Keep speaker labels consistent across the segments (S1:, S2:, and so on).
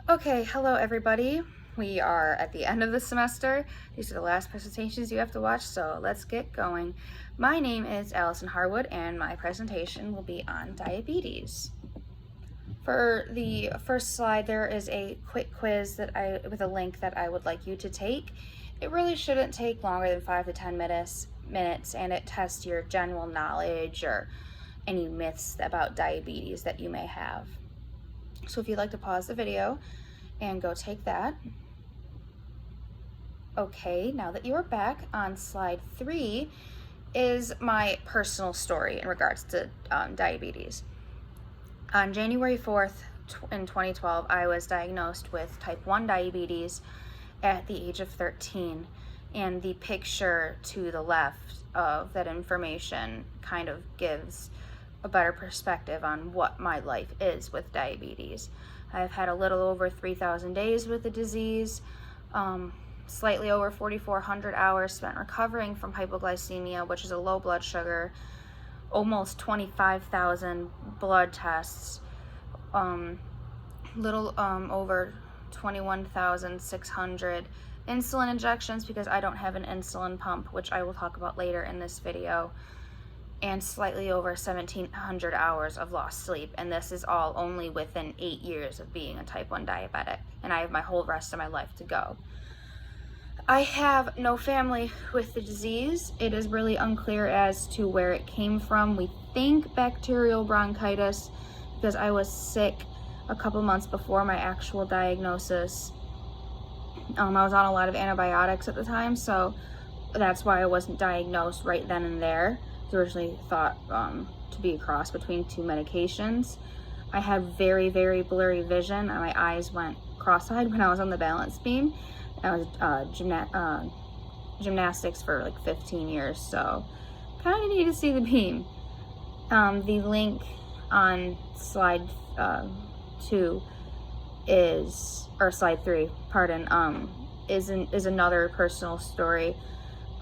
S1: Okay, hello everybody. We are at the end of the semester. These are the last presentations you have to watch, so let's get going. My name is Allison Harwood and my presentation will be on diabetes. For the first slide, there is a quick quiz with a link that I would like you to take. It really shouldn't take longer than 5 to 10 minutes, and it tests your general knowledge or any myths about diabetes that you may have. So if you'd like to pause the video and go take that. Okay, now that you're back, on slide 3 is my personal story in regards to diabetes. On January 4th in 2012, I was diagnosed with type 1 diabetes at the age of 13, and the picture to the left of that information kind of gives a better perspective on what my life is with diabetes. I've had a little over 3,000 days with the disease, slightly over 4,400 hours spent recovering from hypoglycemia, which is a low blood sugar, almost 25,000 blood tests, over 21,600 insulin injections because I don't have an insulin pump, which I will talk about later in this video, and slightly over 1,700 hours of lost sleep, and this is all only within 8 years of being a type 1 diabetic, and I have my whole rest of my life to go. I have no family with the disease. It is really unclear as to where it came from. We think bacterial bronchitis because I was sick a couple months before my actual diagnosis. I was on a lot of antibiotics at the time, so that's why I wasn't diagnosed right then and there. It was originally thought to be a cross between two medications. I had very, very blurry vision, and my eyes went cross-eyed when I was on the balance beam. I was gymnastics for like 15 years, so kind of need to see the beam. The link on slide 2 slide 3, pardon, is another personal story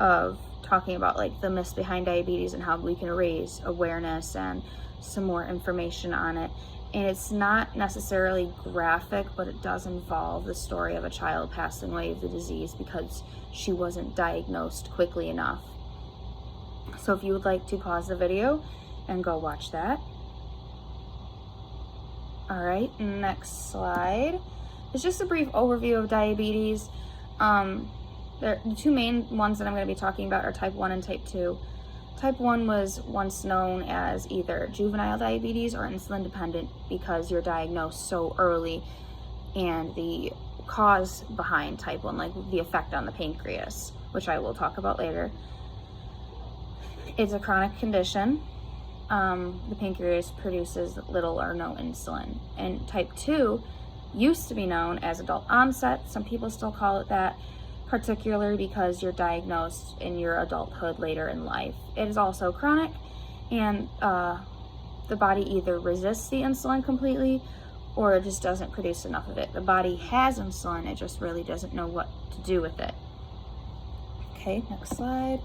S1: of talking about like the myths behind diabetes and how we can raise awareness and some more information on it. And it's not necessarily graphic, but it does involve the story of a child passing away of the disease because she wasn't diagnosed quickly enough. So if you would like to pause the video and go watch that. All right, next slide. It's just a brief overview of diabetes. The two main ones that I'm going to be talking about are type 1 and type 2. Type 1 was once known as either juvenile diabetes or insulin dependent because you're diagnosed so early, and the cause behind type 1, like the effect on the pancreas, which I will talk about later. It's a chronic condition. The pancreas produces little or no insulin. And type 2 used to be known as adult onset. Some people still call it that, particularly because you're diagnosed in your adulthood later in life. It is also chronic, and the body either resists the insulin completely or it just doesn't produce enough of it. The body has insulin, it just really doesn't know what to do with it. Okay, next slide.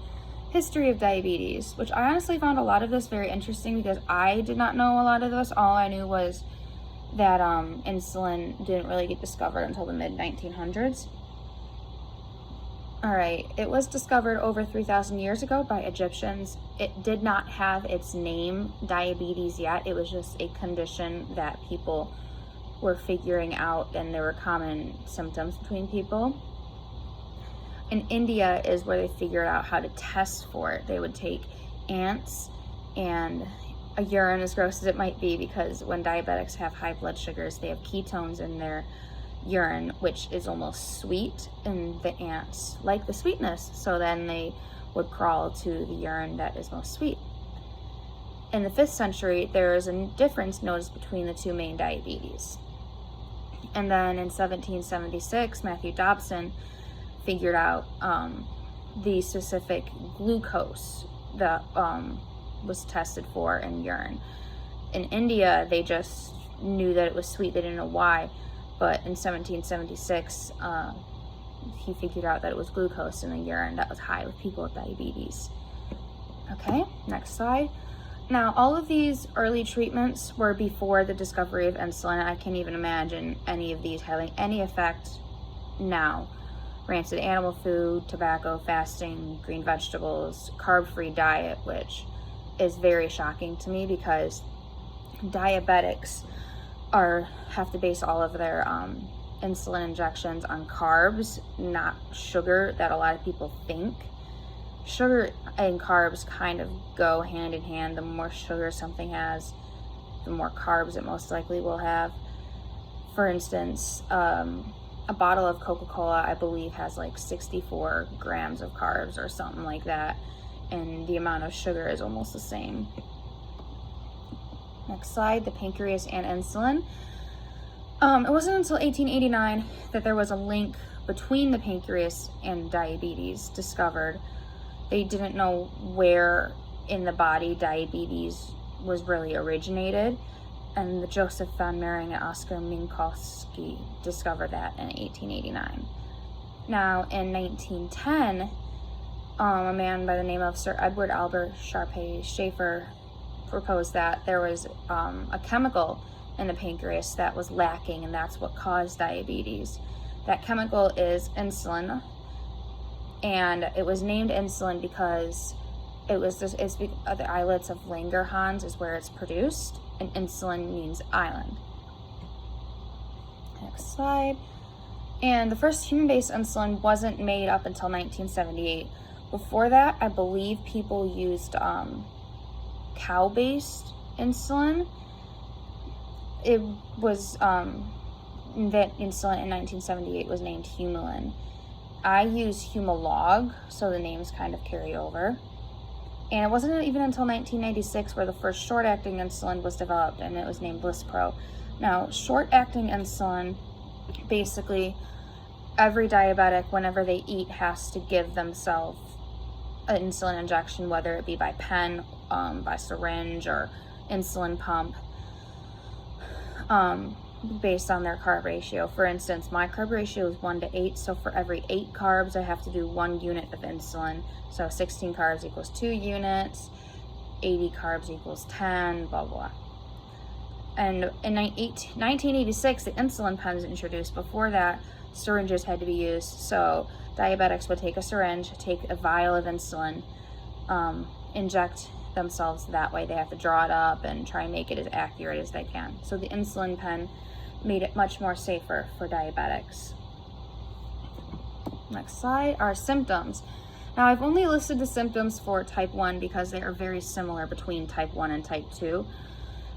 S1: History of diabetes, which I honestly found a lot of this very interesting because I did not know a lot of this. All I knew was that insulin didn't really get discovered until the mid-1900s. All right, it was discovered over 3,000 years ago by Egyptians. It did not have its name, diabetes, yet. It was just a condition that people were figuring out, and there were common symptoms between people. In India is where they figured out how to test for it. They would take ants and a urine, as gross as it might be, because when diabetics have high blood sugars, they have ketones in their urine, which is almost sweet, and the ants like the sweetness, so then they would crawl to the urine that is most sweet. In the 5th century, there is a difference noticed between the two main diabetes. And then in 1776, Matthew Dobson figured out the specific glucose that was tested for in urine. In India, they just knew that it was sweet, they didn't know why. But in 1776, he figured out that it was glucose in the urine that was high with people with diabetes. Okay, next slide. Now, all of these early treatments were before the discovery of insulin. I can't even imagine any of these having any effect now. Rancid animal food, tobacco, fasting, green vegetables, carb-free diet, which is very shocking to me because diabetics have to base all of their insulin injections on carbs, not sugar that a lot of people think. Sugar and carbs kind of go hand in hand. The more sugar something has, the more carbs it most likely will have. For instance, a bottle of Coca-Cola, I believe, has like 64 grams of carbs or something like that, and the amount of sugar is almost the same. Next slide, the pancreas and insulin. It wasn't until 1889 that there was a link between the pancreas and diabetes discovered. They didn't know where in the body diabetes was really originated, and the Joseph von Mering and Oskar Minkowski discovered that in 1889. Now, in 1910, a man by the name of Sir Edward Albert Schaefer proposed that there was a chemical in the pancreas that was lacking, and that's what caused diabetes. That chemical is insulin, and it was named insulin because the islets of Langerhans is where it's produced, and insulin means island. Next slide. And the first human-based insulin wasn't made up until 1978. Before that, I believe people used cow-based insulin. It was that insulin in 1978 was named Humulin. I use Humalog, so the names kind of carry over. And it wasn't even until 1996 where the first short-acting insulin was developed, and it was named Lispro. Now, short-acting insulin, basically, every diabetic, whenever they eat, has to give themselves an insulin injection, whether it be by pen, by syringe, or insulin pump, based on their carb ratio. For instance, my carb ratio is 1:8, so for every 8 carbs, I have to do 1 unit of insulin. So 16 carbs equals 2 units, 80 carbs equals 10, blah, blah. And in 1986, the insulin pen was introduced. Before that, syringes had to be used. So diabetics would take a syringe, take a vial of insulin, inject themselves that way. They have to draw it up and try and make it as accurate as they can. So the insulin pen made it much more safer for diabetics. Next slide are symptoms. Now, I've only listed the symptoms for type 1 because they are very similar between type 1 and type 2.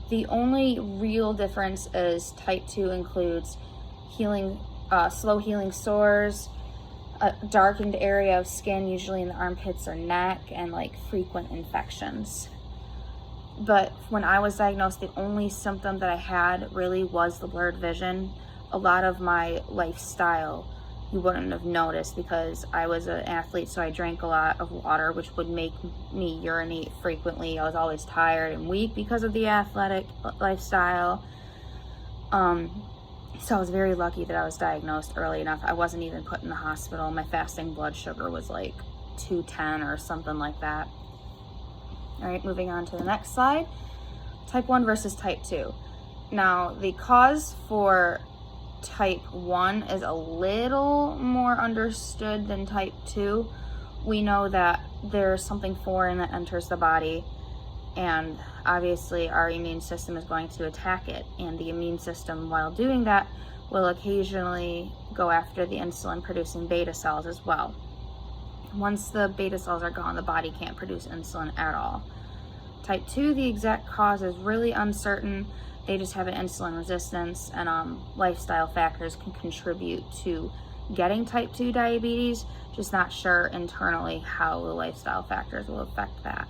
S1: The only real difference is type 2 includes slow healing sores, a darkened area of skin, usually in the armpits or neck, and like frequent infections. But when I was diagnosed, the only symptom that I had really was the blurred vision. A lot of my lifestyle you wouldn't have noticed because I was an athlete, so I drank a lot of water, which would make me urinate frequently. I was always tired and weak because of the athletic lifestyle. So I was very lucky that I was diagnosed early enough. I wasn't even put in the hospital. My fasting blood sugar was like 210 or something like that. All right, moving on to the next slide. Type 1 versus type 2. Now, the cause for type 1 is a little more understood than type 2. We know that there's something foreign that enters the body, and obviously our immune system is going to attack it, and the immune system, while doing that, will occasionally go after the insulin producing beta cells as well. Once the beta cells are gone, the body can't produce insulin at all. Type 2, the exact cause is really uncertain. They just have an insulin resistance, and lifestyle factors can contribute to getting type 2 diabetes, just not sure internally how the lifestyle factors will affect that.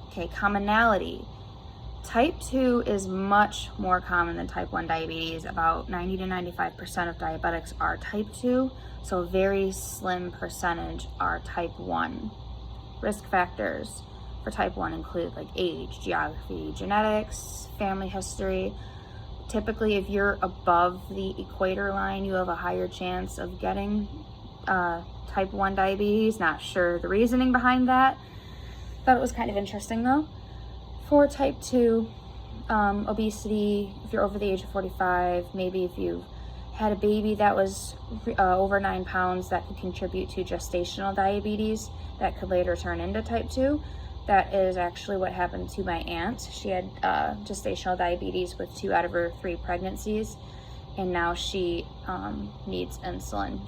S1: Okay, commonality. Type 2 is much more common than type 1 diabetes. About 90 to 95% of diabetics are type 2, so a very slim percentage are type 1. Risk factors for type 1 include like age, geography, genetics, family history. Typically, if you're above the equator line, you have a higher chance of getting type 1 diabetes. Not sure the reasoning behind that. Thought it was kind of interesting though. For type 2, obesity, if you're over the age of 45, maybe if you had a baby that was over 9 pounds, that could contribute to gestational diabetes that could later turn into type 2. That is actually what happened to my aunt. She had gestational diabetes with 2 out of her 3 pregnancies, and now she needs insulin.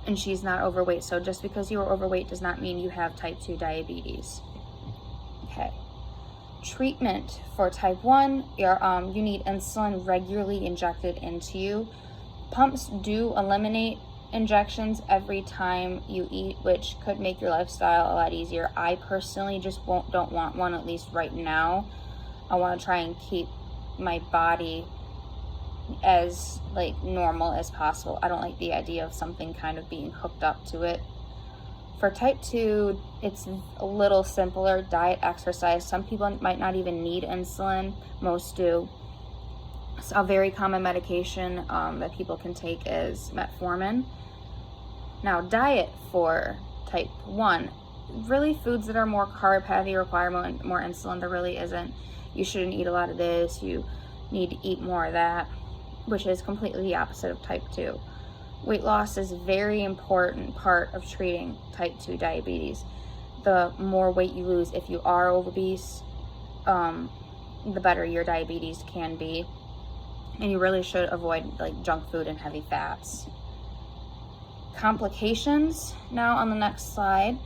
S1: And she's not overweight, so just because you are overweight does not mean you have type 2 diabetes. Okay. Treatment for type 1, you need insulin regularly injected into you. Pumps do eliminate injections every time you eat, which could make your lifestyle a lot easier. I personally just don't want one, at least right now. I want to try and keep my body as normal as possible. I don't like the idea of something kind of being hooked up to it. For type 2, it's a little simpler. Diet, exercise. Some people might not even need insulin. Most do. So a very common medication that people can take is metformin. Now, diet for type 1, really foods that are more carb heavy require more insulin. There really isn't. You shouldn't eat a lot of this. You need to eat more of that, which is completely the opposite of type 2. Weight loss is a very important part of treating type 2 diabetes. The more weight you lose if you are obese, the better your diabetes can be. And you really should avoid junk food and heavy fats. Complications, now on the next slide.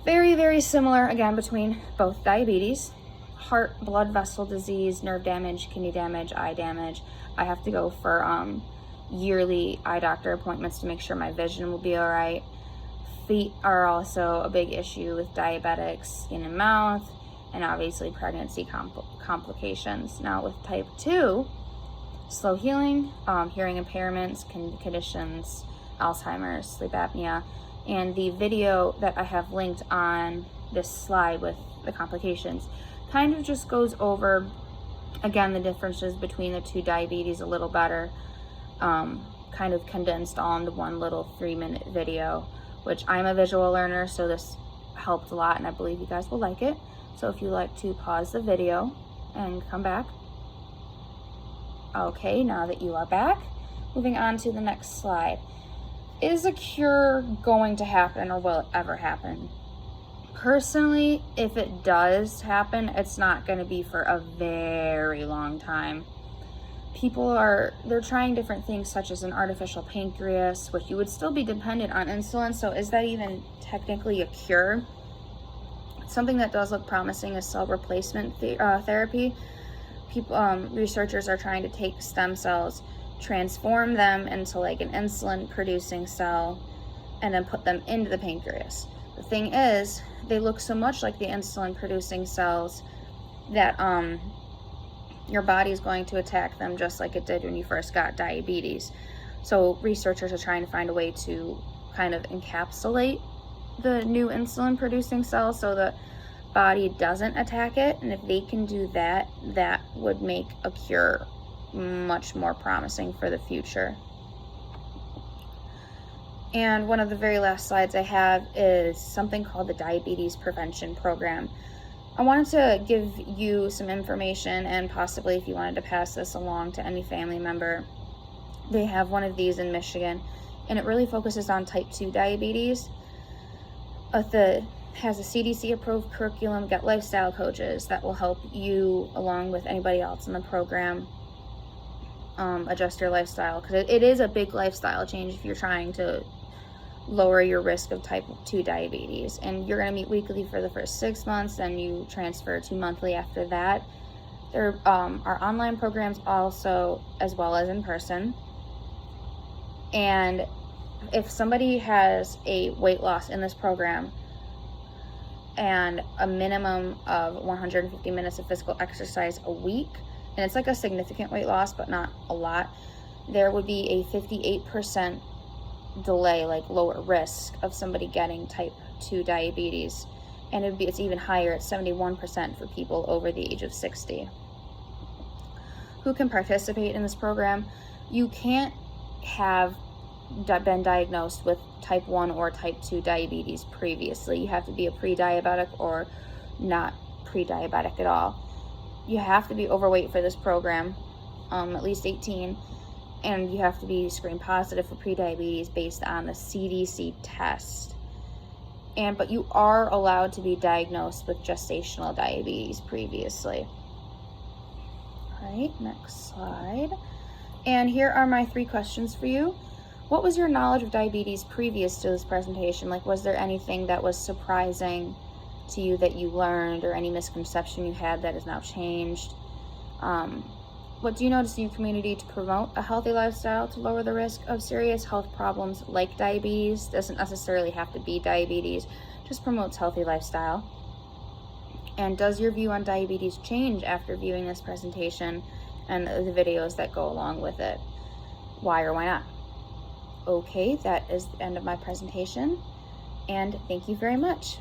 S1: Very, very similar, again, between both diabetes. Heart, blood vessel disease, nerve damage, kidney damage, eye damage. I have to go for yearly eye doctor appointments to make sure my vision will be all right. Feet are also a big issue with diabetics, skin and mouth, and obviously pregnancy complications. Now with type 2, slow healing, hearing impairments, conditions, Alzheimer's, sleep apnea, and the video that I have linked on this slide with the complications kind of just goes over, again, the differences between the 2 diabetes a little better, kind of condensed all into one little 3-minute video, which I'm a visual learner, so this helped a lot, and I believe you guys will like it. So if you like to pause the video and come back. Okay, now that you are back, moving on to the next slide. Is a cure going to happen, or will it ever happen? Personally, if it does happen, it's not going to be for a very long time. They're trying different things, such as an artificial pancreas, which you would still be dependent on insulin. So is that even technically a cure? Something that does look promising is cell replacement therapy. Researchers are trying to take stem cells, transform them into an insulin producing cell, and then put them into the pancreas. The thing is, they look so much like the insulin producing cells that your body is going to attack them just like it did when you first got diabetes. So researchers are trying to find a way to kind of encapsulate the new insulin producing cells so the body doesn't attack it. And if they can do that, that would make a cure much more promising for the future. And one of the very last slides I have is something called the Diabetes Prevention Program. I wanted to give you some information, and possibly if you wanted to pass this along to any family member, they have one of these in Michigan, and it really focuses on type 2 diabetes. Has a CDC approved curriculum, got lifestyle coaches that will help you along with anybody else in the program adjust your lifestyle, because it is a big lifestyle change if you're trying to lower your risk of type 2 diabetes. And you're going to meet weekly for the first 6 months, then you transfer to monthly after that. There are online programs also, as well as in person. And if somebody has a weight loss in this program and a minimum of 150 minutes of physical exercise a week, and it's a significant weight loss but not a lot, there would be a 58% delay, lower risk of somebody getting type 2 diabetes. And it's even higher at 71% for people over the age of 60. Who can participate in this program? You can't have been diagnosed with type 1 or type 2 diabetes previously. You have to be a pre-diabetic or not pre-diabetic at all. You have to be overweight for this program, at least 18, and you have to be screened positive for pre-diabetes based on the CDC test. But you are allowed to be diagnosed with gestational diabetes previously. All right, next slide. And here are my 3 questions for you. What was your knowledge of diabetes previous to this presentation? Like, was there anything that was surprising to you that you learned, or any misconception you had that has now changed? What do you notice in your community to promote a healthy lifestyle to lower the risk of serious health problems like diabetes? Doesn't necessarily have to be diabetes, just promotes healthy lifestyle. And does your view on diabetes change after viewing this presentation and the videos that go along with it? Why or why not? Okay, that is the end of my presentation, and thank you very much.